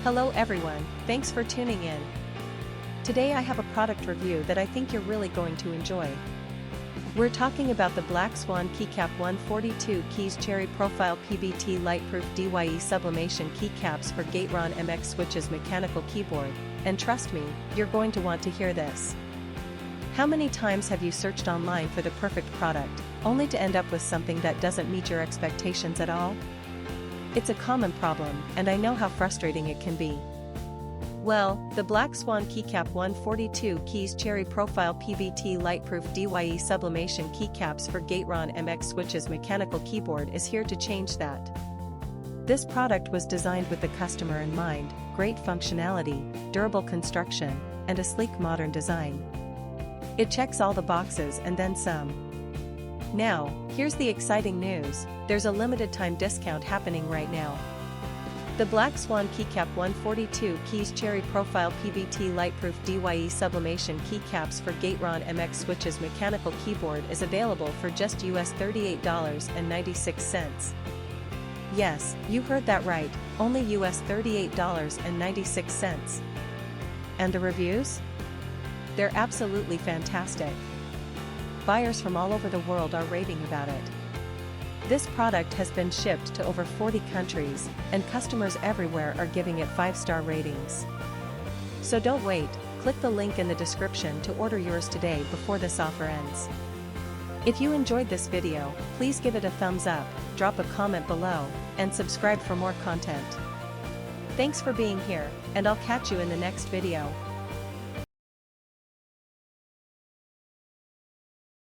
Hello everyone, thanks for tuning in. Today I have a product review that I think you're really going to enjoy. We're talking about the Black Swan Keycap 142 Keys Cherry Profile PBT Lightproof DYE Sublimation Keycaps for Gateron MX Switches Mechanical Keyboard, and trust me, you're going to want to hear this. How many times have you searched online for the perfect product, only to end up with something that doesn't meet your expectations at all? It's a common problem, and I know how frustrating it can be. Well, the Black Swan Keycap 142 Keys Cherry Profile PBT Lightproof DYE Sublimation Keycaps for Gateron MX Switches Mechanical Keyboard is here to change that. This product was designed with the customer in mind: great functionality, durable construction, and a sleek modern design. It checks all the boxes and then some. Now, here's the exciting news: there's a limited time discount happening right now. The Black Swan Keycap 142 Keys Cherry Profile PBT Lightproof DYE Sublimation Keycaps for Gateron MX Switches Mechanical Keyboard is available for just US $38.96. Yes, you heard that right, only US $38.96. And the reviews? They're absolutely fantastic. Buyers from all over the world are raving about it. This product has been shipped to over 40 countries, and customers everywhere are giving it 5-star ratings. So don't wait, click the link in the description to order yours today before this offer ends. If you enjoyed this video, please give it a thumbs up, drop a comment below, and subscribe for more content. Thanks for being here, and I'll catch you in the next video.